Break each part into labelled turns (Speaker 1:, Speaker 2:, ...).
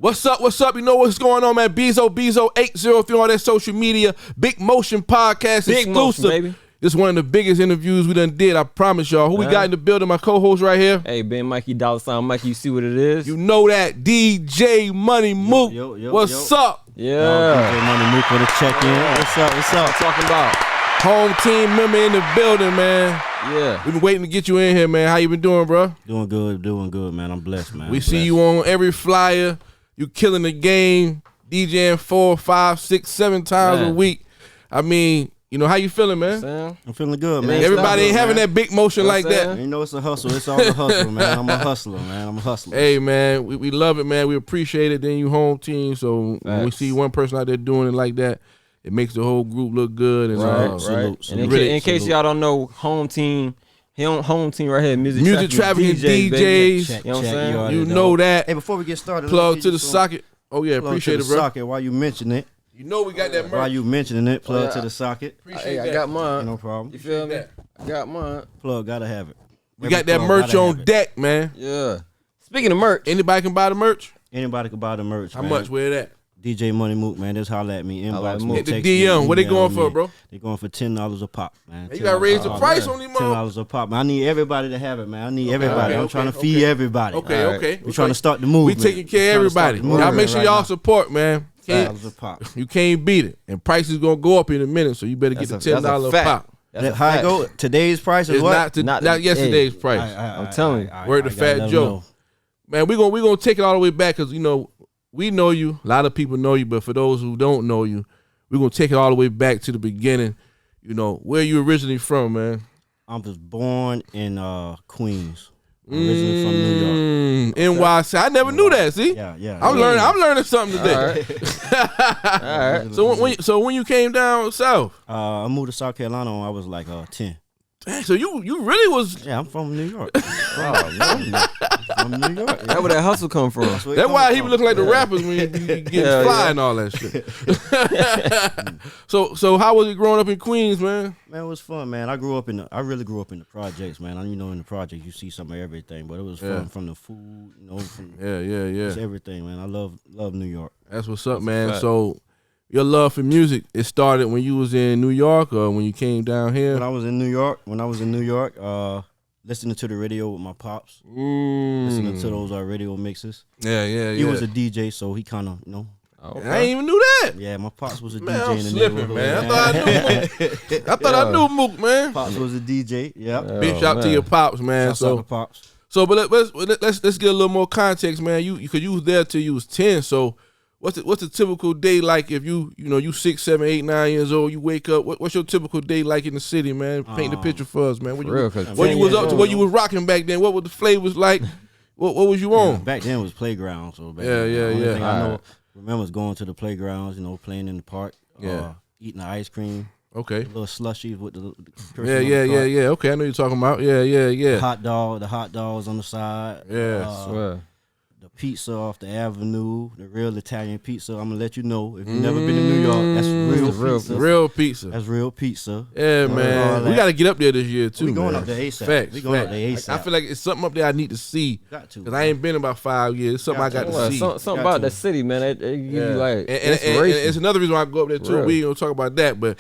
Speaker 1: What's up? What's up? You know what's going on, man? Bezo803 on that social media. Big Motion Podcast
Speaker 2: Big
Speaker 1: exclusive.
Speaker 2: Motion, baby.
Speaker 1: This is one of the biggest interviews we done did. I promise y'all. Who we got in the building? My co-host right here.
Speaker 2: Hey, Ben Mikey, $, Mikey, you see what it is?
Speaker 1: You know that. DJ Money Mook. What's up?
Speaker 2: Yeah.
Speaker 3: DJ Money Mook for the check-in. What's up? What's up?
Speaker 2: Talking about.
Speaker 1: Home team member in the building, man.
Speaker 2: Yeah.
Speaker 1: We've been waiting to get you in here, man. How you been doing, bro?
Speaker 3: Doing good, man. I'm blessed, man.
Speaker 1: We see you on every flyer. You killing the game. DJing 4, 5, 6, 7 times a week. I mean, you know, how you feeling, man?
Speaker 3: I'm feeling good, man.
Speaker 1: Everybody ain't having that big motion like that.
Speaker 3: You know it's a hustle. It's all a hustle, man. I'm a hustler, man. I'm a hustler.
Speaker 1: Hey, man, we love it, man. We appreciate it. Then you home team. So when we see one person out there doing it like that, it makes the whole group look good. And
Speaker 2: right. And in case y'all don't know, home team right here, music
Speaker 1: trafficking DJs.
Speaker 3: Check,
Speaker 1: you know what I'm saying?
Speaker 3: You
Speaker 1: know that.
Speaker 3: Hey, before we get started,
Speaker 1: plug to the socket. Oh yeah, appreciate it, bro.
Speaker 3: Socket while you mention it.
Speaker 1: You know we got that merch.
Speaker 3: While you mentioning it, plug to the socket.
Speaker 1: Appreciate that.
Speaker 2: I got mine.
Speaker 3: No problem.
Speaker 2: You feel me? I got mine.
Speaker 3: Plug, gotta have it.
Speaker 1: We got that merch on deck, man.
Speaker 2: Yeah. Speaking of merch,
Speaker 1: anybody can buy the merch.
Speaker 3: Anybody can buy the merch.
Speaker 1: How much? Where that?
Speaker 3: DJ Money Mook, man. Just holler at me. Inbox me.
Speaker 1: Hit the DM. What they going for, bro?
Speaker 3: They going for $10 a pop, man.
Speaker 1: You gotta raise the price on these
Speaker 3: $10 a pop. Man, I need everybody to have it, man. I need everybody. I'm trying to feed everybody.
Speaker 1: Okay.
Speaker 3: We're trying to start the movement.
Speaker 1: We taking care of everybody. Y'all make sure y'all support, man.
Speaker 3: $10 a pop.
Speaker 1: You can't beat it. And prices gonna go up in a minute, so you better get the $10 a pop.
Speaker 3: How I go? Today's price is what?
Speaker 1: Not yesterday's price.
Speaker 2: I'm telling you.
Speaker 1: Word to Fat Joe. Man, we gonna take it all the way back because, you know, we know you. A lot of people know you, but for those who don't know you, we're going to take it all the way back to the beginning. You know, where you originally from, man?
Speaker 3: I was born in Queens. Originally from New York.
Speaker 1: NYC. I never knew that, see?
Speaker 3: Yeah.
Speaker 1: I'm learning something today.
Speaker 2: All right.
Speaker 1: So when you came down south?
Speaker 3: I moved to South Carolina when I was like 10.
Speaker 1: Dang, so you really was...
Speaker 3: Yeah, I'm from New York. From New York.
Speaker 2: That's where that hustle come from.
Speaker 1: That's why he be looking like the rappers when you get fly and all that shit. So how was it growing up in Queens, man?
Speaker 3: Man, it was fun, man. I really grew up in the projects, man. You know, in the projects you see some of everything, but it was fun from the food, you know, from just everything, man. I love New York.
Speaker 1: That's what's up, man. So your love for music, it started when you was in New York or when you came down here?
Speaker 3: When I was in New York, listening to the radio with my pops, listening to those radio mixes.
Speaker 1: Yeah.
Speaker 3: He was a DJ, so he kind of, you know.
Speaker 1: Okay. I ain't even knew that.
Speaker 3: Yeah, my pops was a
Speaker 1: man,
Speaker 3: DJ
Speaker 1: I'm
Speaker 3: in the
Speaker 1: slipping,
Speaker 3: neighborhood.
Speaker 1: Man. I thought I knew Mook. I thought I knew Mook, man.
Speaker 3: Pops was a DJ. Yeah.
Speaker 1: Big shout out to your pops, man.
Speaker 3: Shout out to Pops.
Speaker 1: So, but let's get a little more context, man. You was there till you was 10. So, what's the typical day like if you 6, 7, 8, 9 years old? You wake up. What's your typical day like in the city, man? Paint the picture for us, man. What you was up to? What you was rocking back then? What was the flavors like? What was you on?
Speaker 3: Back then it was playground. So back
Speaker 1: then,
Speaker 3: I remember going to the playgrounds, you know, playing in the park. Eating the ice cream.
Speaker 1: Okay.
Speaker 3: Little slushies with the
Speaker 1: yeah. Okay, I know you're talking about. Yeah.
Speaker 3: The hot dogs on the side.
Speaker 1: Yeah.
Speaker 3: The pizza off the avenue, the real Italian pizza. I'm gonna let you know if you've never been to New York, that's real pizza. That's real pizza.
Speaker 1: Yeah, man. We got to get up there this year too.
Speaker 3: We going up there ASAP.
Speaker 1: Facts.
Speaker 3: We going up there ASAP.
Speaker 1: I feel like it's something up there I need to see.
Speaker 3: Got to.
Speaker 1: Because I ain't been in about 5 years. It's something I got to see.
Speaker 2: Something about the city, man. It give you like inspiration.
Speaker 1: And it's another reason why I go up there too. We ain't gonna talk about that, but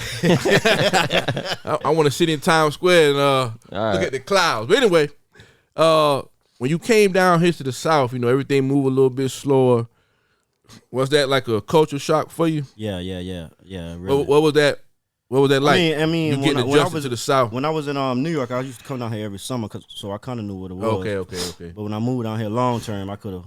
Speaker 1: I want to sit in Times Square and look at the clouds. But anyway, when you came down here to the South, you know, everything moved a little bit slower. Was that like a culture shock for you?
Speaker 3: Yeah. Really.
Speaker 1: What was that? What was that like?
Speaker 3: I mean,
Speaker 1: you getting adjusted to the South.
Speaker 3: When I was in New York, I used to come down here every summer, so I kind of knew what it was.
Speaker 1: Okay.
Speaker 3: But when I moved down here long term, I could have.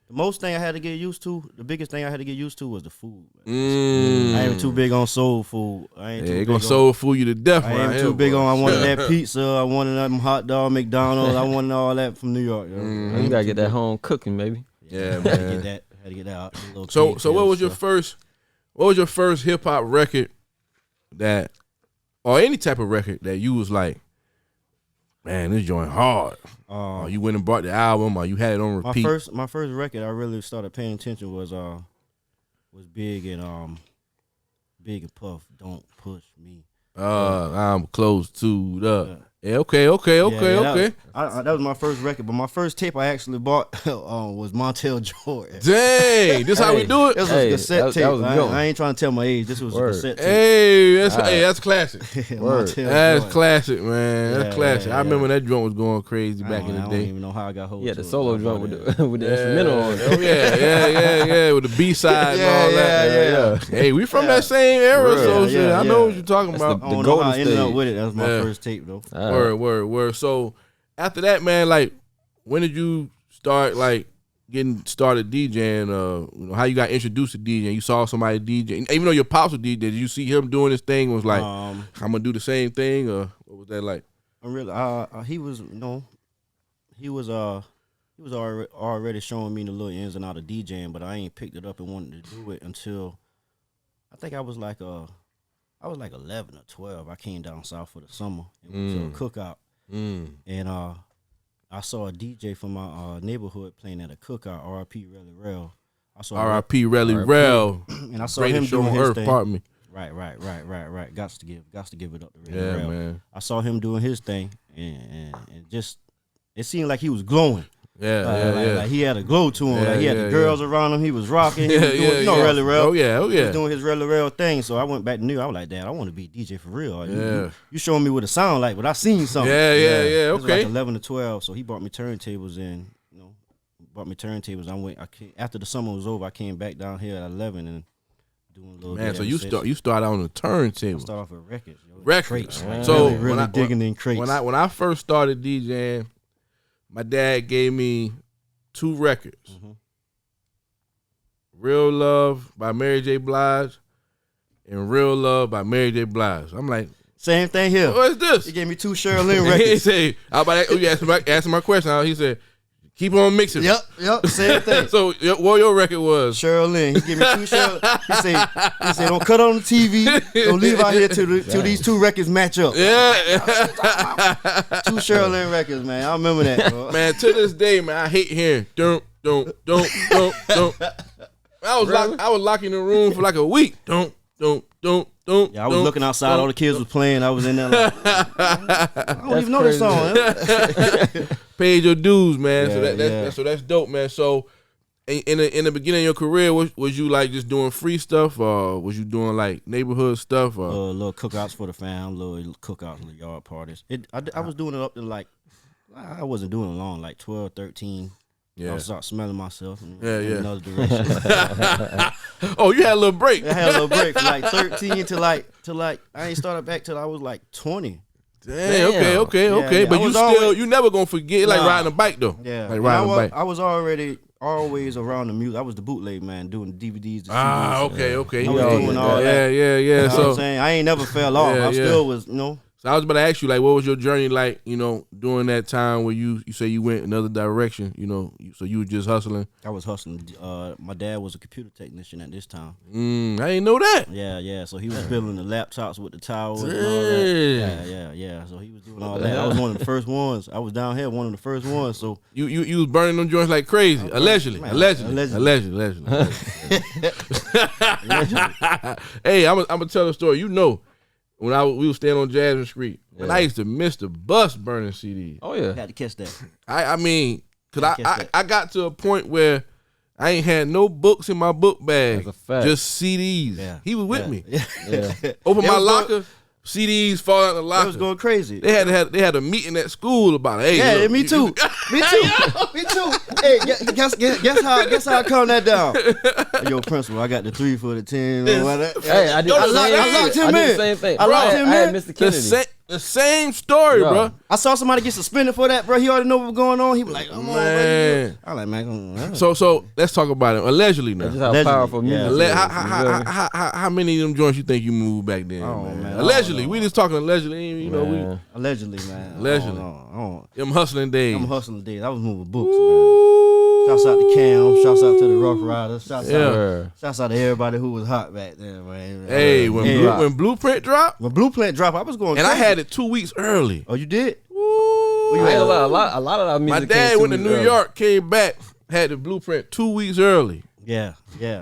Speaker 3: The biggest thing I had to get used to was the food. I ain't too big on soul food.
Speaker 1: They gonna soul food you to death.
Speaker 3: I ain't too big on. I wanted that pizza. I wanted them hot dog, McDonald's. I wanted all that from New York.
Speaker 2: You gotta get that home cooking, maybe.
Speaker 1: Yeah, man.
Speaker 3: Had to get that out.
Speaker 1: So what was your first? What was your first hip hop record that, or any type of record that you was like, man, this joint hard? You went and bought the album, or you had it on repeat?
Speaker 3: My first record I really started paying attention was Big and Puff. Don't push me.
Speaker 1: I'm close to the Yeah, okay.
Speaker 3: That was my first record, but my first tape I actually bought was Montel Jordan.
Speaker 1: Dang, this how we do it?
Speaker 3: This was a cassette tape. I ain't trying to tell my age. This was a cassette tape.
Speaker 1: That's classic. That's classic, man. That's classic. I remember that joint was going crazy back in the day.
Speaker 3: I don't even know how I got hold of it.
Speaker 2: Yeah, the solo joint with the instrumental on it.
Speaker 1: Oh, yeah, with the B-side and all that. Hey, we from that same era, so shit. I know what you're talking about.
Speaker 3: I don't know how I ended up with it. That was my first tape, though.
Speaker 1: Word. So after that, man, like, when did you start, like, getting started DJing? How you got introduced to DJing? You saw somebody DJ, even though your pops was DJ. Did you see him doing his thing? Was like, I'm gonna do the same thing, or what was that like?
Speaker 3: He was, he was already showing me the little ins and outs of DJing, but I ain't picked it up and wanted to do it until I think I was like 11 or 12. I came down south for the summer and went to a cookout. And I saw a DJ from my neighborhood playing at a cookout, R.I.P. Relly Rel.
Speaker 1: R.I.P. Relly Rel.
Speaker 3: And I saw him doing his thing.
Speaker 1: Pardon me.
Speaker 3: Right. Got to give it up to Relly Rel.
Speaker 1: Man.
Speaker 3: I saw him doing his thing, and just it seemed like he was glowing. Like he had a glow to him. Like he had the girls around him. He was rocking. He was doing, Relly Rel.
Speaker 1: Oh yeah.
Speaker 3: He was doing his Relly Rel thing. So I went back to New York. I was like, Dad, I want to be a DJ for real. You showing me what it sound like, but I seen something.
Speaker 1: Yeah.
Speaker 3: It was
Speaker 1: Okay.
Speaker 3: like 11 to 12. So he brought me turntables in. After the summer was over, I came back down here at 11 and doing a little.
Speaker 1: Man, so you started on the turntable.
Speaker 3: I started off with records.
Speaker 1: Records.
Speaker 3: Crates,
Speaker 1: So
Speaker 3: really digging in crates.
Speaker 1: When I first started DJing, my dad gave me 2 records. Real Love by Mary J. Blige and Real Love by Mary J. Blige. I'm like,
Speaker 3: same thing here.
Speaker 1: What's this?
Speaker 3: He gave me 2 Cheryl Lynn records.
Speaker 1: He said, you asked my question. He said, keep on mixing.
Speaker 3: Yep, same thing.
Speaker 1: So what your record was?
Speaker 3: Cheryl Lynn. He gave me 2 Cheryl. He said, don't cut on the TV. Don't leave out here till these 2 records match up.
Speaker 1: Yeah.
Speaker 3: 2 Cheryl Lynn records, man. I remember that, bro.
Speaker 1: Man, to this day, man, I hate hearing don't. I was locked in the room for like a week. Don't.
Speaker 3: Yeah, I was looking outside. All the kids was playing. I was in there like, I don't even know this song.
Speaker 1: Paid your dues, man. So that's dope, man. So in the beginning of your career, was you like just doing free stuff, or was you doing like neighborhood stuff, or
Speaker 3: little cookouts for the fam, little cookouts, little yard parties? I was doing it up to like, I wasn't doing it long, like 12, 13. Yeah. I start smelling myself in another direction.
Speaker 1: Oh, you had a little break.
Speaker 3: I had a little break from like 13 to like I ain't started back till I was like 20.
Speaker 1: Damn. Okay. But you never gonna forget like riding a bike though.
Speaker 3: Yeah.
Speaker 1: Like riding a bike.
Speaker 3: I was already always around the music. I was the bootleg man doing DVDs. The
Speaker 1: CDs, okay.
Speaker 3: I was doing all that.
Speaker 1: Yeah.
Speaker 3: You know what I'm saying? I ain't never fell off. I still was,
Speaker 1: So I was about to ask you, like, what was your journey like, during that time where you say you went another direction, so you were just hustling?
Speaker 3: I was hustling. My dad was a computer technician at this time.
Speaker 1: I didn't know that.
Speaker 3: Yeah. So he was building the laptops with the towers and all that. Yeah. So he was doing all that. I was one of the first ones. I was down here, one of the first ones. So
Speaker 1: you was burning them joints like crazy. Allegedly. Hey, I'm gonna tell a story. When we was staying on Jasmine Street, and I used to miss the bus burning CDs.
Speaker 2: Oh yeah,
Speaker 3: had to catch that.
Speaker 1: I mean, cause I got to a point where I ain't had no books in my book bag, just CDs. Yeah. He was with me. Yeah. Open my locker, CDs fall out of the locker.
Speaker 3: It was going crazy.
Speaker 1: They had a meeting at school about it. Hey,
Speaker 3: yeah,
Speaker 1: look,
Speaker 3: me too. Me too. Hey, guess how I calm that down. Yo, principal, I got the 3 for the 10.
Speaker 2: Hey, I locked him in. I did the same thing.
Speaker 3: I locked him in.
Speaker 2: I had Mr. Kennedy.
Speaker 1: The same story, bro.
Speaker 3: I saw somebody get suspended for that, bro. He already know what was going on. He was like, "Come on, man." I like, man.
Speaker 1: So let's talk about it. Allegedly now.
Speaker 2: That's how powerful music is.
Speaker 1: How many of them joints you think you moved back then? Oh, man. Allegedly. We just talking allegedly.
Speaker 3: Allegedly, man.
Speaker 1: Allegedly. Them hustling days.
Speaker 3: I was moving books, man. Shouts out to Cam. Shouts out to the Rough Riders. Shouts out to everybody who was hot back then, man.
Speaker 1: Hey, when Blueprint dropped?
Speaker 3: When Blueprint dropped, I was going crazy.
Speaker 1: And I had it 2 weeks early.
Speaker 3: Oh, you did?
Speaker 2: Woo. A lot of our music.
Speaker 1: My dad went to New York, came back, had the Blueprint 2 weeks early.
Speaker 3: Yeah.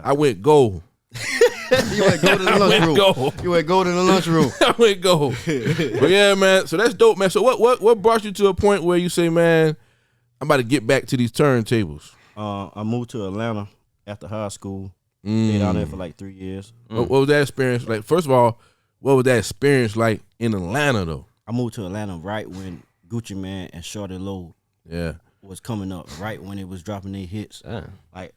Speaker 1: I went gold.
Speaker 3: You went go to the lunchroom. You went go to the lunchroom.
Speaker 1: I went go. But yeah, man. So that's dope, man. So what brought you to a point where you say, man, I'm about to get back to these turntables?
Speaker 3: I moved to Atlanta after high school. Stayed out there for like 3 years.
Speaker 1: What was that experience like? First of all, what was that experience like in Atlanta though?
Speaker 3: I moved to Atlanta right when Gucci Mane and Shawty Lo was coming up, right when it was dropping their hits. Like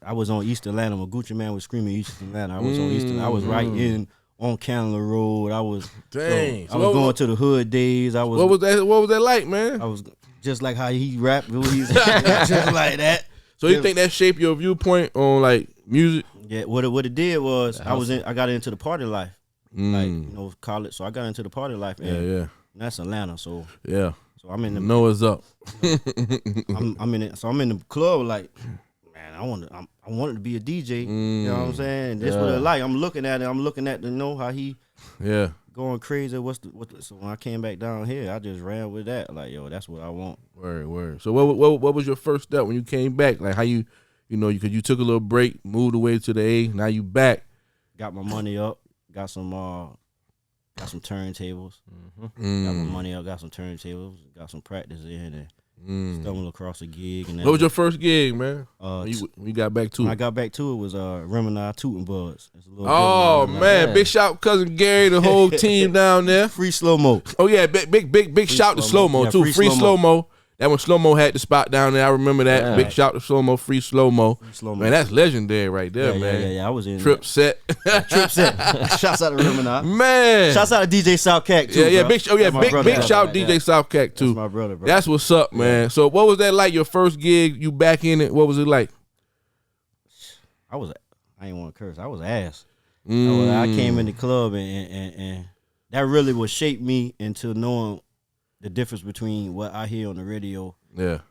Speaker 3: I was on East Atlanta when Gucci Mane was screaming East Atlanta. I was on East Atlanta. I was right in on Candler Road. I was I was going to the hood days. I was
Speaker 1: What was that like, man?
Speaker 3: I was just like how he rapped. He's just like that.
Speaker 1: So you think that shaped your viewpoint on like music?
Speaker 3: Yeah, what it did was I got into the party life. Like, college. So I got into the party life. And and that's Atlanta. So
Speaker 1: yeah.
Speaker 3: So I'm in the
Speaker 1: Noah's up.
Speaker 3: I'm in it. So I'm in the club like, man, I wanted to be a DJ. You know what I'm saying? This what I like. I'm looking at it. I'm looking at how he going crazy. So when I came back down here, I just ran with that. Like, yo, that's what I want.
Speaker 1: Word. So what was your first step when you came back? Like how you took a little break, moved away to the A. Now you back.
Speaker 3: Got my money up. Got some turntables. Got my money up. Got some turntables. Got some practice in and stumbled across a gig. And
Speaker 1: what was your first gig, man? When you got back to it?
Speaker 3: When I got back to it was Remini Tootin' Buds.
Speaker 1: Oh man, big shout cousin Gary, the whole team down there.
Speaker 3: Free Slow Mo.
Speaker 1: Oh yeah, big shout to Slow Mo too. Free Slow Mo. That when Slow Mo had the spot down there, I remember that. Yeah. Big shout to Slow Mo, Free Slow Mo. Man, that's legendary right there, man.
Speaker 3: Yeah. I was in
Speaker 1: Trip set.
Speaker 3: Trip set. Shouts out to Remini.
Speaker 1: Man.
Speaker 3: Shouts out to DJ Southcat too.
Speaker 1: Yeah. Big shout DJ Southcat too.
Speaker 3: That's my brother, bro.
Speaker 1: That's what's up, man. So what was that like? Your first gig? You back in it? What was it like?
Speaker 3: I ain't want to curse. I was ass. I came in the club and that really would shape me into knowing the difference between what I hear on the radio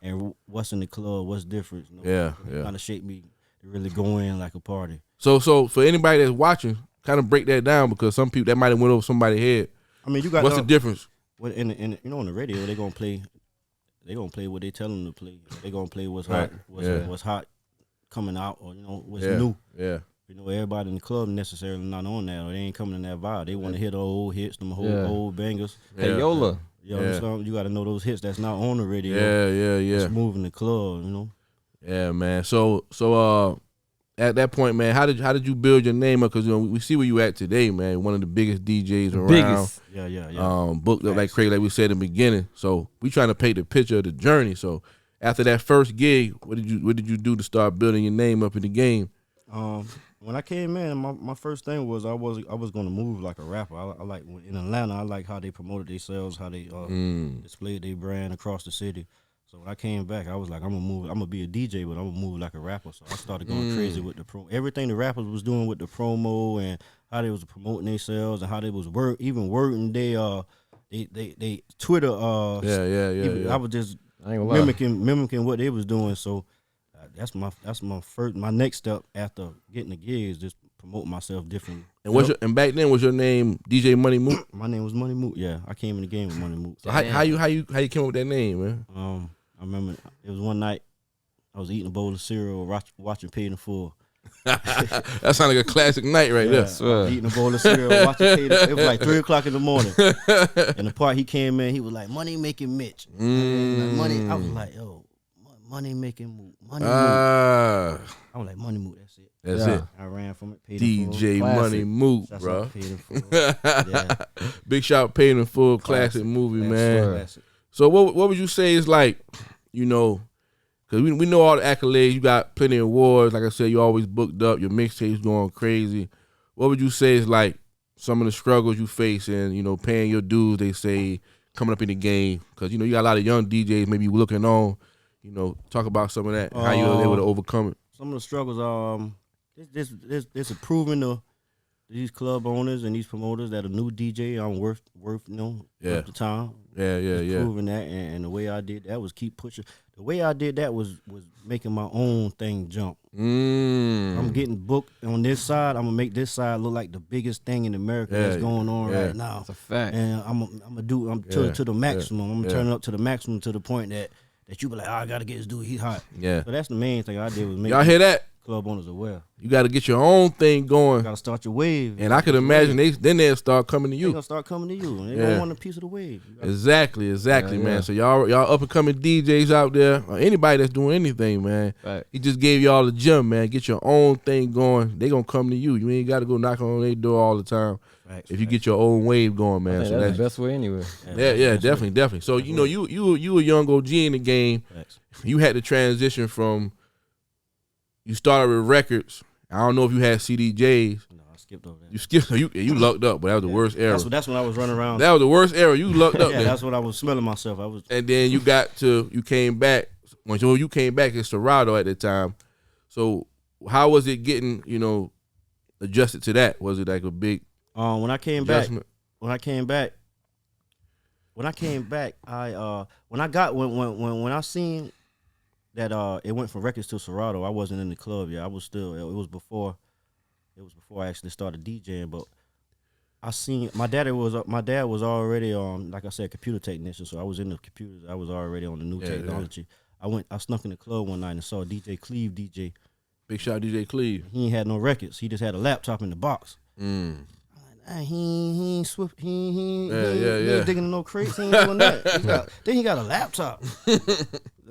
Speaker 3: and what's in the club, what's different.
Speaker 1: Yeah.
Speaker 3: Kind of shaped me to really go in like a party.
Speaker 1: So for anybody that's watching, kind of break that down because some people that might have went over somebody's head.
Speaker 3: I mean, you got
Speaker 1: what's the difference?
Speaker 3: In on the radio they're gonna play what they tell them to play. They're gonna play what's hot, what's hot coming out, or what's new.
Speaker 1: Yeah.
Speaker 3: Everybody in the club necessarily not on that, or they ain't coming in that vibe. They want to hear the old hits, them old bangers.
Speaker 2: Hey Yola.
Speaker 3: So you got to know those hits that's not on the radio.
Speaker 1: Yeah.
Speaker 3: It's moving the club,
Speaker 1: Yeah, man. So at that point, man, how did you build your name up? Because we see where you at today, man. One of the biggest DJs around.
Speaker 2: Biggest.
Speaker 3: Yeah.
Speaker 1: Booked up like crazy, like we said in the beginning. So we trying to paint the picture of the journey. So after that first gig, what did you do to start building your name up in the game?
Speaker 3: When I came in, my first thing was I was gonna move like a rapper. I like in Atlanta. I like how they promoted themselves, how they displayed their brand across the city. So when I came back, I was like, I'm gonna be a DJ, but I'm gonna move like a rapper. So I started going crazy with the everything the rappers was doing with the promo and how they was promoting themselves and how they was even wording they Twitter. I was just mimicking what they was doing. So. That's my next step after getting the gigs, just promote myself differently.
Speaker 1: And back then was your name DJ Money Mook?
Speaker 3: My name was Money Mook. Yeah, I came in the game with Money Mook.
Speaker 1: So how you came up with that name, man?
Speaker 3: I remember it was one night I was eating a bowl of cereal, watching Paid in Full.
Speaker 1: That sounds like a classic night right there.
Speaker 3: Eating a bowl of cereal, watching Paid in Full. It was like 3:00 in the morning. And the part he came in, he was like, "Money making Mitch." Money. I was like, yo. Money making Mook. Money Mook. I was like, Money Mook, that's it.
Speaker 1: That's it.
Speaker 3: I ran from it. Paid
Speaker 1: DJ Money Mook, bro.
Speaker 3: Paid in Full.
Speaker 1: Big shout Paid in Full, classic movie, man. Classic. So what would you say is like, because we know all the accolades. You got plenty of awards. Like I said, you always booked up. Your mixtapes going crazy. What would you say is like some of the struggles you face in, paying your dues, they say, coming up in the game? Because, you got a lot of young DJs maybe looking on. Talk about some of that, how you were able to overcome it.
Speaker 3: Some of the struggles, it's proving to these club owners and these promoters that a new DJ I'm worth the time.
Speaker 1: Yeah.
Speaker 3: Proving that, and the way I did that was keep pushing. The way I did that was making my own thing jump. I'm getting booked on this side. I'm gonna make this side look like the biggest thing in America that's going on right now.
Speaker 2: That's a fact.
Speaker 3: And I'm gonna do to the maximum. I'm gonna turn it up to the maximum to the point that you be like, I gotta get this dude, he's hot.
Speaker 1: Yeah.
Speaker 3: So that's the main thing I did was make.
Speaker 1: Y'all hear that?
Speaker 3: club owners aware.
Speaker 1: You got to get your own thing going.
Speaker 3: You got to start your wave.
Speaker 1: And I could imagine they'll start coming to you.
Speaker 3: They're going to start coming to you. And they're going to want a piece of the wave.
Speaker 1: Exactly, man. So y'all up and coming DJs out there, or anybody that's doing anything, man.
Speaker 2: Right.
Speaker 1: He just gave y'all the gym, man. Get your own thing going. They going to come to you. You ain't got to go knock on their door all the time. If you get your own wave going, man.
Speaker 2: So that's the best way anyway.
Speaker 1: Yeah, definitely. So, you know, you a young OG in the game. You had to transition from, you started with records. I don't know if you had CDJs.
Speaker 3: No, I skipped over that.
Speaker 1: You skipped. You lucked up, but that was the worst era.
Speaker 3: That's when I was running around.
Speaker 1: That was the worst era. You lucked up.
Speaker 3: Yeah, that's what I was smelling myself.
Speaker 1: And then you came back. When you came back in Serato at the time. So how was it getting, you know, adjusted to that? Was it like a big
Speaker 3: when I came
Speaker 1: adjustment?
Speaker 3: When I came back, when I seen that it went from records to Serato, I wasn't in the club yet. I was still. It was before I actually started DJing. But I seen my dad was already like I said, computer technician. So I was in the computers. I was already on the new technology. Yeah. I snuck in the club one night and saw DJ Cleve DJ.
Speaker 1: Big shout out DJ Cleve.
Speaker 3: He ain't had no records. He just had a laptop in the box. He ain't swift. He ain't digging in no crates. He ain't doing that. Then he got a laptop. You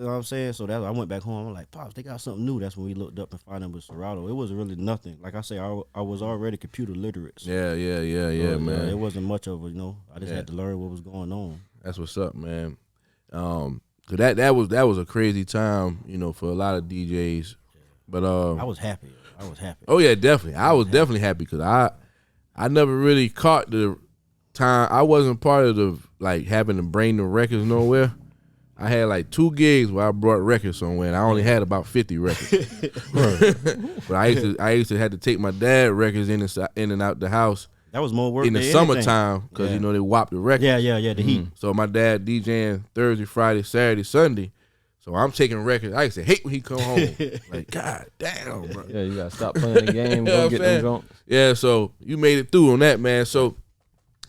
Speaker 3: know what I'm saying? So I went back home. I'm like, Pops, they got something new. That's when we looked up and found it was Serato. It was really nothing. Like I say, I was already computer literate. So,
Speaker 1: man.
Speaker 3: It wasn't much of a, you know. I just had to learn what was going on.
Speaker 1: That's what's up, man. So that was a crazy time, you know, for a lot of DJs. But
Speaker 3: I was happy.
Speaker 1: Oh yeah, definitely. I was definitely happy because I never really caught the time. I wasn't part of the like having to bring the records nowhere. I had like 2 gigs where I brought records somewhere, and I only had about 50 records. But I used to have to take my dad records in and out the house.
Speaker 3: That was more work
Speaker 1: in the summertime because you know they whopped the records.
Speaker 3: Yeah, the heat.
Speaker 1: So my dad DJing Thursday, Friday, Saturday, Sunday. So I'm taking records. I used to hate when he come home. Like, God damn, bro.
Speaker 2: Yeah, you gotta stop playing the game. Go get them drunk.
Speaker 1: Yeah, so you made it through on that, man. So,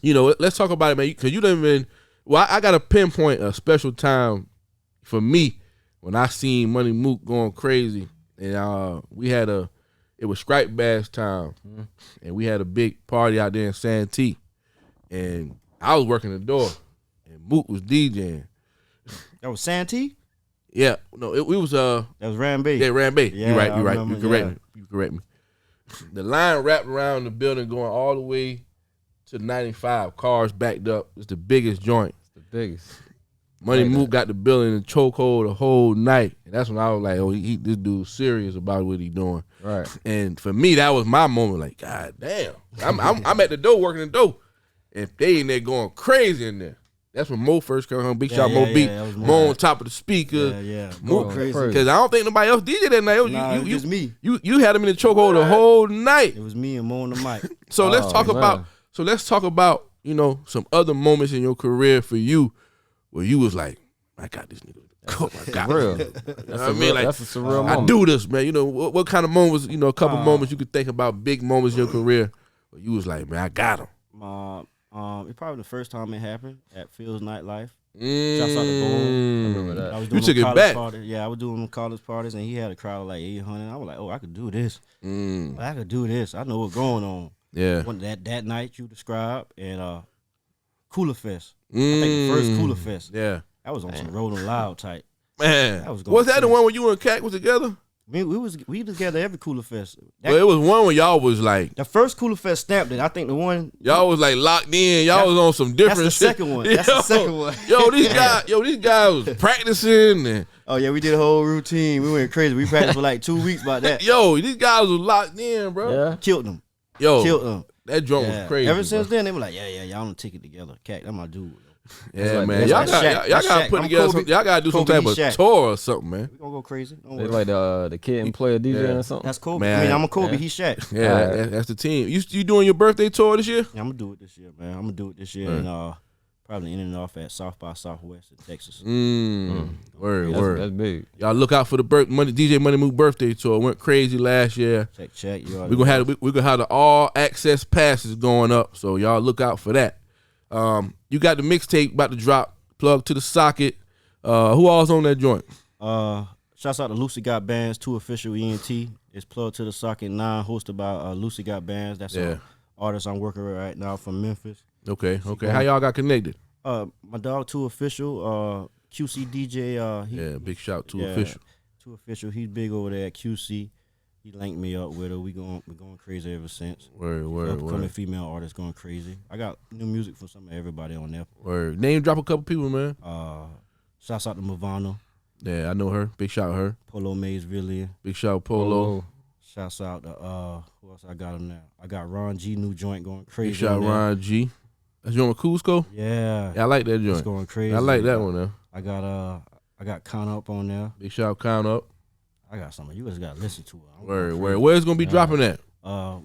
Speaker 1: you know, let's talk about it, man. Because you done been. Well, I got to pinpoint a special time for me when I seen Money Mook going crazy, and it was Stripe Bash time, and we had a big party out there in Santee, and I was working the door, and Mook was DJing.
Speaker 3: That was Santee?
Speaker 1: Yeah, no, it was
Speaker 3: that was Rambe.
Speaker 1: Yeah, Rambe.
Speaker 3: Yeah,
Speaker 1: You're right. You correct me. The line wrapped around the building, going all the way to 95. Cars backed up. It's the biggest joint.
Speaker 2: The biggest.
Speaker 1: Money Mook got the building in chokehold the whole night. And that's when I was like, oh, this dude's serious about what he doing.
Speaker 2: Right.
Speaker 1: And for me, that was my moment. Like, God damn, I'm at the door working the door, and they in there going crazy in there. That's when Mo first came home. Big shot Mo beat. Mo on top of the speaker.
Speaker 3: Yeah.
Speaker 1: Mo crazy. Because I don't think nobody else DJ that night.
Speaker 3: It was me.
Speaker 1: You had him in the chokehold the whole night.
Speaker 3: It was me and Mo on the mic.
Speaker 1: So let's talk about, you know, some other moments in your career for you where you was like, I got this nigga. Oh my God.
Speaker 2: Real.
Speaker 1: That's
Speaker 2: a surreal moment.
Speaker 1: I do this, man. You know, what kind of moments, you know, a couple moments you could think about, big moments in your career where you was like, man, I got him.
Speaker 3: It's probably the first time it happened at Phil's Nightlife. Shouts out to Boom.
Speaker 2: I remember that.
Speaker 3: I was doing
Speaker 1: you took it back.
Speaker 3: Parties. Yeah, I was doing college parties, and he had a crowd of like 800. I was like, oh, I could do this. I could do this. I know what's going on.
Speaker 1: Yeah.
Speaker 3: That night you described, and Cooler Fest. I think the first Cooler Fest.
Speaker 1: Yeah.
Speaker 3: That was on some Rolling Loud type.
Speaker 1: Man. Was that the one where you and Cat was together?
Speaker 3: We together every Cooler Fest.
Speaker 1: Well, it was one where y'all was like,
Speaker 3: the first Cooler Fest stamped it. I think the one
Speaker 1: y'all was like locked in. Y'all was on some different
Speaker 3: that's the
Speaker 1: shit.
Speaker 3: Second one. That's the second one.
Speaker 1: These guys was practicing. And,
Speaker 3: oh yeah, we did a whole routine. We went crazy. We practiced for like 2 weeks about that.
Speaker 1: These guys was locked in, bro.
Speaker 2: Yeah.
Speaker 3: Killed them.
Speaker 1: Killed them. That drum was crazy.
Speaker 3: Ever since then, they were like, y'all don't take it together. Cat, that's my dude.
Speaker 1: Yeah, man. Y'all gotta put together. Y'all gotta do some type of tour or something, man.
Speaker 3: We gonna go crazy.
Speaker 2: It's like the kid and play a DJ or something.
Speaker 3: That's Kobe.
Speaker 1: Man,
Speaker 3: I mean, I'm a Kobe. He's Shaq.
Speaker 1: Yeah, that's the team. You doing your birthday tour this year?
Speaker 3: Yeah, I'm gonna do it this year, man. I'm gonna do it this year, and probably ending off at South by Southwest in Texas.
Speaker 1: Word.
Speaker 2: That's big.
Speaker 1: Y'all look out for the DJ Money Mook birthday tour. Went crazy last year.
Speaker 3: Check.
Speaker 1: We gonna have the all access passes going up, so y'all look out for that. You got the mixtape about to drop. Plug to the socket. Who all's on that joint?
Speaker 3: Shouts out to Lucy Got Bands, 2 official ENT. It's Plug to the Socket 9, hosted by Lucy Got Bands. That's an artist I'm working with right now from Memphis.
Speaker 1: Okay. How y'all got connected?
Speaker 3: My dog, 2 Official, QC DJ.
Speaker 1: Big shout to Official.
Speaker 3: 2 Official, he's big over there at QC. He linked me up with her. We're going crazy ever since.
Speaker 1: Word.
Speaker 3: Upcoming female artists going crazy. I got new music for some of everybody on there.
Speaker 1: Word. Name drop a couple people, man.
Speaker 3: Shouts out to Mavano.
Speaker 1: Yeah, I know her. Big shout her.
Speaker 3: Polo Mays Villian.
Speaker 1: Big shout Polo.
Speaker 3: Shouts out to who else I got on there? I got Ron G, new joint going crazy.
Speaker 1: Big shout Ron G. That's your with Cusco?
Speaker 3: Yeah.
Speaker 1: I like that joint.
Speaker 3: It's going crazy.
Speaker 1: I like that one though.
Speaker 3: I got Count Up on there.
Speaker 1: Big shout Count Up.
Speaker 3: I got something. You guys gotta listen to it.
Speaker 1: Word. Where's gonna be dropping at?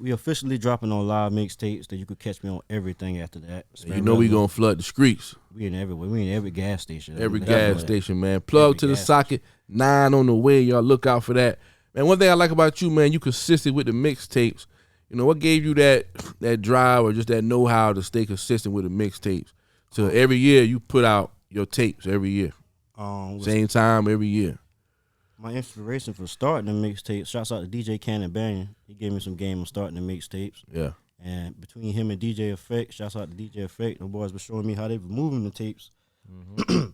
Speaker 3: We officially dropping on live mixtapes that you could catch me on everything after that.
Speaker 1: You know we gonna flood the streets.
Speaker 3: We in everywhere. We in every gas station.
Speaker 1: Every gas station, man. Plug to the Socket 9 on the way. Y'all look out for that. Man, one thing I like about you, man, you consistent with the mixtapes. You know, what gave you that drive or just that know-how to stay consistent with the mixtapes? So every year you put out your tapes every year. Same time every year.
Speaker 3: My inspiration for starting the mixtape, shouts out to DJ Cannon Banyan. He gave me some game on starting the mixtapes.
Speaker 1: Yeah.
Speaker 3: And between him and DJ Effect, shouts out to DJ Effect, the boys were showing me how they were moving the tapes.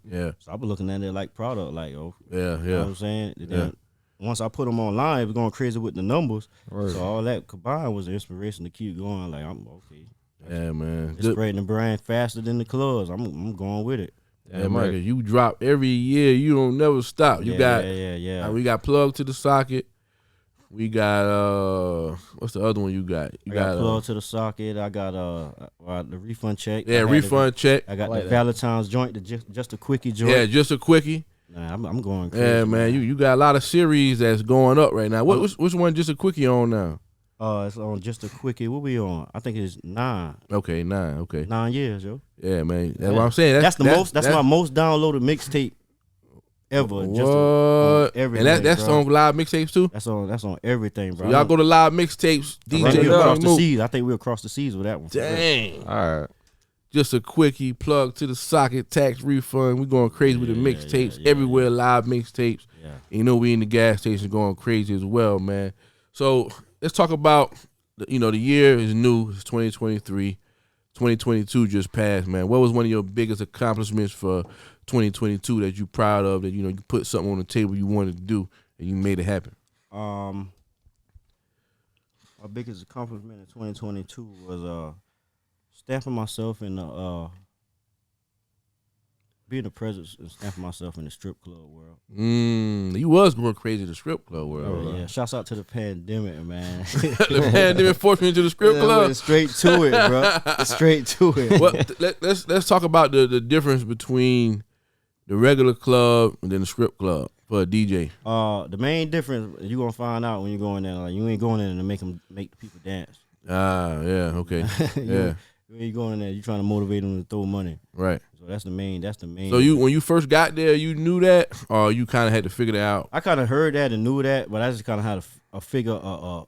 Speaker 1: Yeah.
Speaker 3: So I was looking at it like product, like,
Speaker 1: Yeah.
Speaker 3: You know what I'm saying? Then once I put them online, it was going crazy with the numbers. Right. So all that combined was the inspiration to keep going. Like, I'm okay.
Speaker 1: Yeah, man.
Speaker 3: It's spreading the brand faster than the clubs. I'm going with it.
Speaker 1: Yeah, man. You drop every year. You don't never stop. You got we got Plug to the Socket. We got what's the other one you got? You
Speaker 3: got Plug to the Socket. I got the Refund Check.
Speaker 1: Yeah, Refund Check.
Speaker 3: I got the Valentine's joint, just a quickie joint.
Speaker 1: Yeah, just a quickie.
Speaker 3: Nah, I'm going crazy.
Speaker 1: Yeah, man. You got a lot of series that's going up right now. Which one just a quickie on now?
Speaker 3: It's on just a quickie. What we on? I think it's 9.
Speaker 1: Okay, 9. Okay,
Speaker 3: 9 years, yo.
Speaker 1: Yeah, man. That's what I'm saying.
Speaker 3: That's my most downloaded mixtape ever.
Speaker 1: What?
Speaker 3: Just on everything,
Speaker 1: and that's on live mixtapes too.
Speaker 3: That's on everything, bro.
Speaker 1: So y'all go to live mixtapes. DJ
Speaker 3: across the seas. I think we're across the seas with that one.
Speaker 1: Dang.
Speaker 2: All right.
Speaker 1: Just a quickie. Plug to the Socket. Tax refund. We going crazy with the mixtapes everywhere. Live mixtapes. Yeah. And you know we in the gas station going crazy as well, man. So let's talk about the year is new. It's 2023. 2022 just passed, man. What was one of your biggest accomplishments for 2022 that you proud of, that you put something on the table you wanted to do and you made it happen?
Speaker 3: My biggest accomplishment in 2022 was stamping myself in the being the president and stamping myself in the strip club world.
Speaker 1: You was going crazy in the strip club world.
Speaker 3: Yeah, shouts out to the pandemic, man.
Speaker 1: The pandemic forced me into the strip club.
Speaker 3: Went straight to it, bro. Straight to it.
Speaker 1: Well, let's talk about the difference between the regular club and then the strip club for a DJ.
Speaker 3: The main difference you're gonna find out when you go in there. Like, you ain't going in there to make the people dance.
Speaker 1: Yeah, okay.
Speaker 3: You ain't going in there. You trying to motivate them to throw money. Right. So that's the main.
Speaker 1: So when you first got there, you knew that, or you kind of had to figure that out?
Speaker 3: I kind of heard that and knew that, but I just kind of had to figure a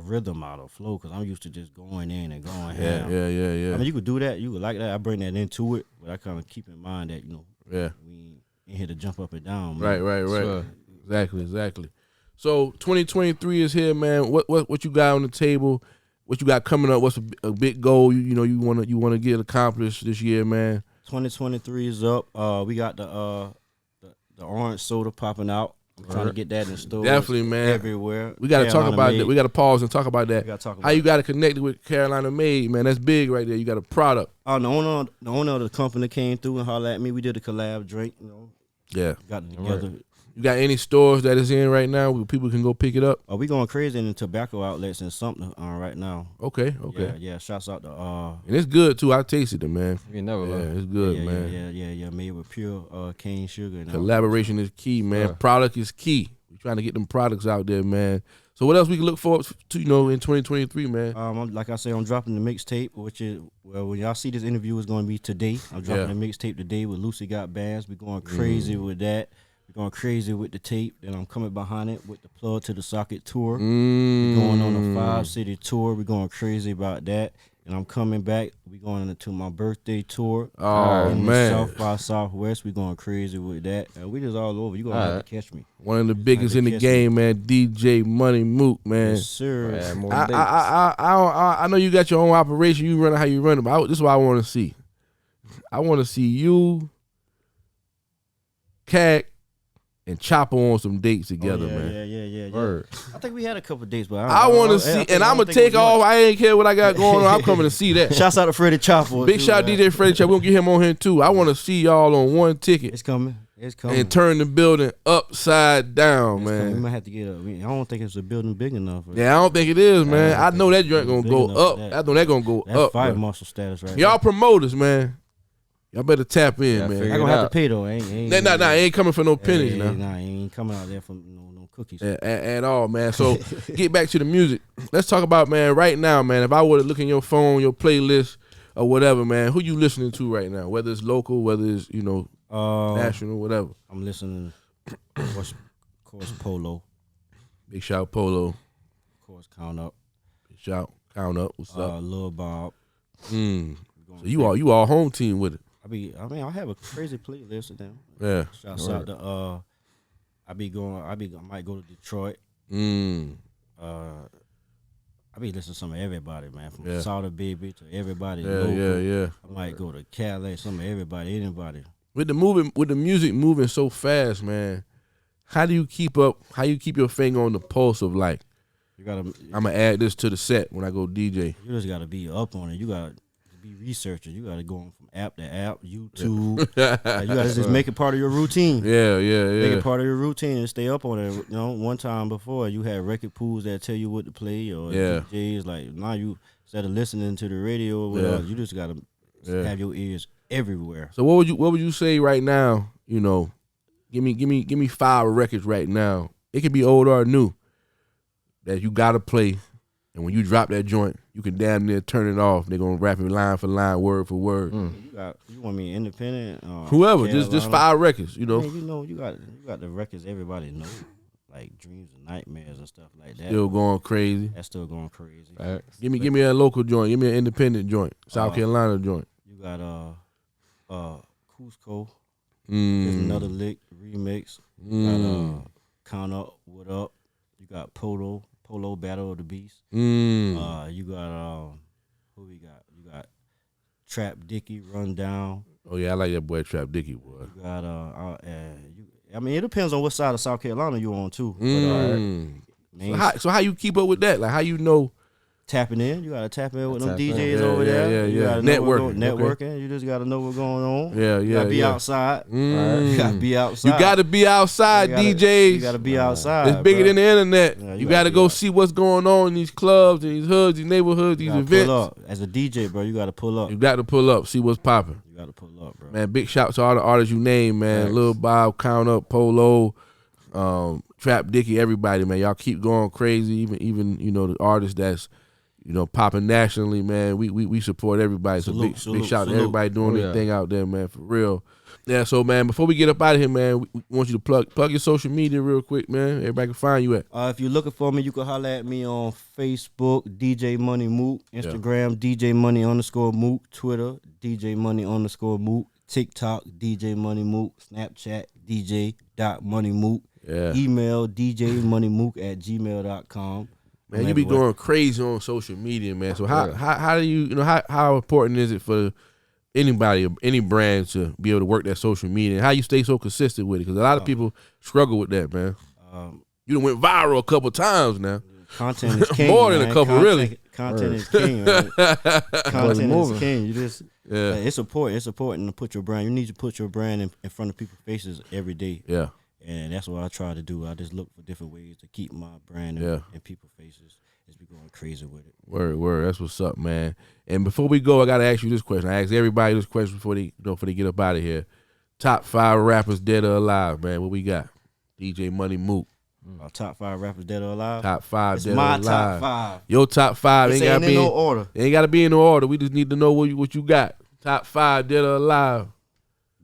Speaker 3: rhythm out of flow, because I'm used to just going in and going ham.
Speaker 1: Yeah.
Speaker 3: I mean, you could do that. You could like that. I bring that into it, but I kind of keep in mind that we ain't here to jump up and down. Man.
Speaker 1: Right. So, exactly. So 2023 is here, man. What you got on the table? What you got coming up? What's a big goal you want to get accomplished this year, man?
Speaker 3: 2023 is up. We got the orange soda popping out. I'm trying to get that in stores.
Speaker 1: Definitely, man.
Speaker 3: Everywhere.
Speaker 1: We got to talk about that. We got to pause and talk about that. How you got to connect with Carolina Made, man? That's big right there. You got a product.
Speaker 3: Oh, the owner of the company came through and hollered at me. We did a collab drink.
Speaker 1: Yeah.
Speaker 3: Got it together.
Speaker 1: Right. You got any stores that is in right now where people can go pick it up?
Speaker 3: We going crazy in the tobacco outlets and something right now.
Speaker 1: Okay.
Speaker 3: Yeah. Shouts out to
Speaker 1: and it's good too. I tasted it, man.
Speaker 2: You never
Speaker 1: it's good, man.
Speaker 3: Yeah. Made with pure cane sugar.
Speaker 1: Collaboration is key, man. Product is key. We're trying to get them products out there, man. So what else we can look forward to, in 2023, man?
Speaker 3: Like I say, I'm dropping the mixtape, which is, when y'all see this interview, it's going to be today. I'm dropping the mixtape today with Lucy Got Bands. We're going crazy with that. We're going crazy with the tape. Then I'm coming behind it with the Plug to the Socket tour. We're going on a 5-city tour. We're going crazy about that. And I'm coming back We going into my birthday tour.
Speaker 1: Oh
Speaker 3: in
Speaker 1: man,
Speaker 3: the South by Southwest. We going crazy with that. We just all over. You gonna have to catch me.
Speaker 1: One of the biggest in the game, man. DJ Money Mook, man.
Speaker 3: Yes, sir.
Speaker 1: I know you got your own operation. You run it how you run it. But this is what I want to see. I want to see you, Cac, and Chopper on some dates together, man.
Speaker 3: Yeah. I think we had a couple dates, but
Speaker 1: I want to see, and I'm gonna take off. I ain't care what I got going on. I'm coming to see that.
Speaker 3: Shouts out to Freddie Chopper.
Speaker 1: Big shout out DJ Freddie Chopper. We're gonna get him on here too. I want to see y'all on one ticket.
Speaker 3: It's coming.
Speaker 1: And turn the building upside down, man.
Speaker 3: We might have to get up. I don't think it's a building big enough.
Speaker 1: Yeah, I don't think it is, man. I know that joint gonna go up. I know that gonna go up.
Speaker 3: That's fight muscle status right
Speaker 1: Y'all promoters, man. Y'all better tap in, man.
Speaker 3: I gonna have to pay though.
Speaker 1: Ain't coming for no pennies now.
Speaker 3: Nah, ain't coming out there for no cookies.
Speaker 1: At all, man. So get back to the music. Let's talk about, man, right now, man. If I were to look in your phone, your playlist, or whatever, man, who you listening to right now? Whether it's local, whether it's, national, whatever.
Speaker 3: I'm listening, of course, Polo.
Speaker 1: Big shout, Polo.
Speaker 3: Of course, Count Up.
Speaker 1: Big shout, Count Up. What's up?
Speaker 3: Lil Bob.
Speaker 1: So you all home team with it.
Speaker 3: I have a crazy playlist of them.
Speaker 1: Yeah.
Speaker 3: Shouts out to I might go to Detroit. I be listening to some of everybody, man. From Sauter Baby to everybody.
Speaker 1: Yeah.
Speaker 3: I might go to Cali, some of everybody, anybody.
Speaker 1: With the music moving so fast, man, how do you keep up? How you keep your finger on the pulse of like, I'm gonna add this to the set when I go DJ?
Speaker 3: You just gotta be up on it. You gotta be researching. You gotta go on from app to app, YouTube. You gotta just make it part of your routine.
Speaker 1: Yeah.
Speaker 3: Make it part of your routine and stay up on it. One time before you had record pools that tell you what to play, or DJs like now you instead of listening to the radio, you just gotta have your ears everywhere.
Speaker 1: So what would you say right now? Give me 5 records right now. It could be old or new that you gotta play, and when you drop that joint, you can damn near turn it off. They're gonna rap it line for line, word for word.
Speaker 3: You want me independent?
Speaker 1: Whoever, just 5 records.
Speaker 3: You got the records everybody knows, like Dreams and Nightmares and stuff like that.
Speaker 1: Still going crazy.
Speaker 3: That's still going crazy.
Speaker 1: Give me a local joint. Give me an independent joint. South Carolina joint.
Speaker 3: You got Cusco. There's another lick remix. You got Count Up, What Up. You got Polo Battle of the Beast. You got who we got? You got Trap Dicky, Rundown.
Speaker 1: Oh yeah, I like that boy Trap Dicky, boy.
Speaker 3: You got it depends on what side of South Carolina you're on too.
Speaker 1: So how you keep up with that? Like how you know?
Speaker 3: Tapping in, you gotta tap in with them DJs over there. You gotta networking. You just gotta know what's going on. You gotta be outside. You gotta be outside.
Speaker 1: You gotta be outside, DJs.
Speaker 3: You gotta be outside.
Speaker 1: It's bigger than the internet. You gotta go see what's going on in these clubs, in these hoods, these neighborhoods, these events.
Speaker 3: Pull up. As a DJ, bro, you gotta pull up.
Speaker 1: You got to pull up, see what's popping.
Speaker 3: You gotta pull up, bro.
Speaker 1: Man, big shout to all the artists you named, man. Lil Bob, Count Up, Polo, Trap Dicky, everybody, man. Y'all keep going crazy. Even the artists that's popping nationally, man. We support everybody. So big shout to everybody doing their thing out there, man, for real. Yeah, so man, before we get up out of here, man, we want you to plug your social media real quick, man. Everybody can find you at.
Speaker 3: If you're looking for me, you can holler at me on Facebook, DJ Money Mook, Instagram, DJ Money _Mook, Twitter, DJ Money _Mook, TikTok, DJ Money Mook, Snapchat, DJ.MoneyMook, email DJMoneyMook@gmail.com.
Speaker 1: Man, you be going crazy on social media, man. So how do you how important is it for anybody, any brand to be able to work that social media? And how you stay so consistent with it? Because a lot of people struggle with that, man. You done went viral a couple times now.
Speaker 3: Content is king.
Speaker 1: More than a couple, really.
Speaker 3: Content is king, right? Content is king. You just it's important. It's important to put your brand. You need to put your brand in front of people's faces every day.
Speaker 1: Yeah.
Speaker 3: And that's what I try to do. I just look for different ways to keep my brand in people's faces. It's been going crazy with it.
Speaker 1: Word. That's what's up, man. And before we go, I gotta ask you this question. I ask everybody this question before they get up out of here. Top 5 rappers dead or alive, man. What we got? DJ Money Mook.
Speaker 3: Top 5 rappers dead or alive.
Speaker 1: Top 5 dead or alive.
Speaker 3: It's my top 5.
Speaker 1: Your top 5 ain't gotta be
Speaker 3: in no order.
Speaker 1: Ain't gotta be in no order. We just need to know what you got. Top 5 dead or alive.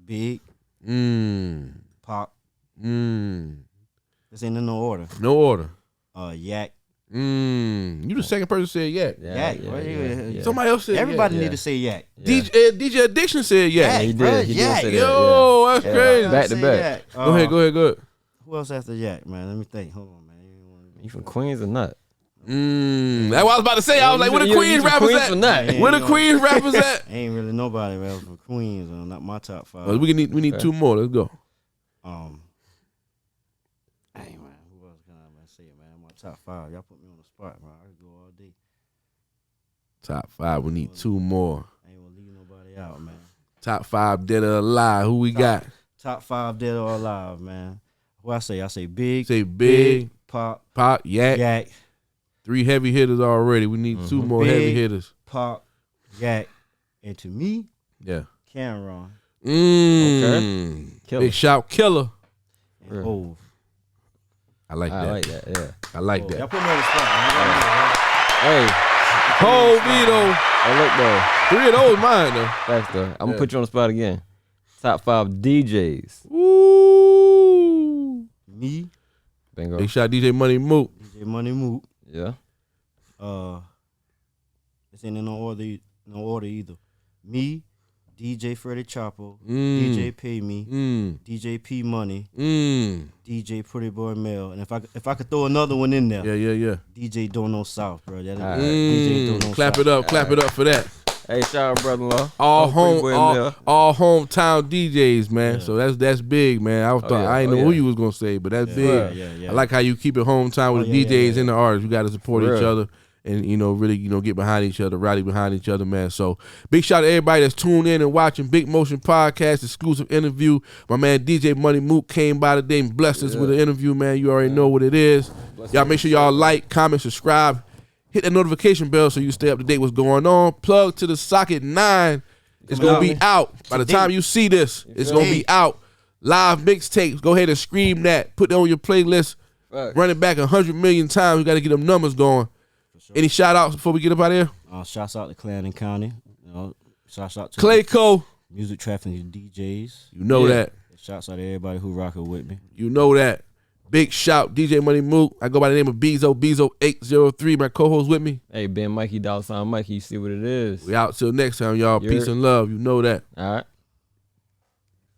Speaker 3: Big. Pop. This ain't in no order.
Speaker 1: No order.
Speaker 3: Yak.
Speaker 1: You the second person said yak.
Speaker 3: Yeah.
Speaker 1: Somebody else said
Speaker 3: everybody
Speaker 1: yak.
Speaker 3: need to say yak.
Speaker 1: DJ Addiction said yak.
Speaker 2: He did. He did say that.
Speaker 1: Yo, that's crazy.
Speaker 2: Back to back.
Speaker 1: Go ahead.
Speaker 3: Who else after yak, man? Let me think. Hold on, man.
Speaker 2: You from Queens or not?
Speaker 1: That's what I was about to say. I was like, where the Queens rappers at? Where the Queens rappers at?
Speaker 3: Ain't really nobody else from Queens. Not my top 5.
Speaker 1: Well, we need 2 more. Let's go.
Speaker 3: Hey man, who else can I say, man? My top 5. Y'all put me on the spot, man. I could go all day.
Speaker 1: Top 5. We need 2 more.
Speaker 3: I ain't gonna leave nobody out, man.
Speaker 1: Top 5 dead or alive. Who we got?
Speaker 3: Top 5 dead or alive, man. What I say Big.
Speaker 1: Say Big.
Speaker 3: Pop,
Speaker 1: Yak. 3 heavy hitters already. We need 2 more heavy hitters.
Speaker 3: Pop, Yak, and to me, Cameron.
Speaker 1: Okay. Big shout killer.
Speaker 3: And Hov.
Speaker 1: I like that.
Speaker 2: Yeah.
Speaker 1: I like that.
Speaker 3: Y'all put me on the spot, man.
Speaker 2: Hey.
Speaker 1: Hov, Vito.
Speaker 2: Hey, look though.
Speaker 1: 3 of those mine though.
Speaker 2: Facts though. I'm gonna put you on the spot again. Top 5 DJs.
Speaker 1: Woo.
Speaker 3: Me.
Speaker 2: Bingo.
Speaker 1: Big shout DJ Money Mook.
Speaker 3: DJ Money Mook.
Speaker 2: Yeah.
Speaker 3: It's in no order either. Me, DJ Freddie Chapo, DJ Pay Me, DJ P Money, DJ Pretty Boy Mel, and if I could throw another one in there,
Speaker 1: yeah.
Speaker 3: DJ Dono South, bro. That
Speaker 1: DJ Dono clap South. Clap it up for that.
Speaker 2: Hey, shout out, brother-in-law.
Speaker 1: All hometown DJs, man. Yeah. So that's big, man. I didn't know who you was gonna say, but that's big. Yeah. I like how you keep it hometown with the DJs and the artists. You got to support each other and really get behind each other, rally behind each other, man. So big shout out to everybody that's tuned in and watching Big Motion Podcast exclusive interview. My man DJ Money Mook came by today and blessed us with an interview, man. You already know what it is. Y'all make sure y'all like, comment, subscribe. Hit that notification bell so you stay up to date what's going on. Plug to the Socket 9. It's going to be out. By the time you see this, it's going to be out. Live mixtapes. Go ahead and stream that. Put that on your playlist. Right. Run it back 100 million times. We got to get them numbers going. Sure. Any shout outs before we get up out of here?
Speaker 3: Shouts out to Clarendon County. Shouts out to
Speaker 1: Clayco.
Speaker 3: Music Trafficking DJs.
Speaker 1: You know that.
Speaker 3: Shouts out to everybody who rocking with me.
Speaker 1: You know that. Big shout, DJ Money Mook. I go by the name of Bezo803. My co-host with me.
Speaker 2: Hey, Ben Mikey, $sign Mikey. You see what it is.
Speaker 1: We out till next time, y'all. Peace and love. You know that.
Speaker 2: All right.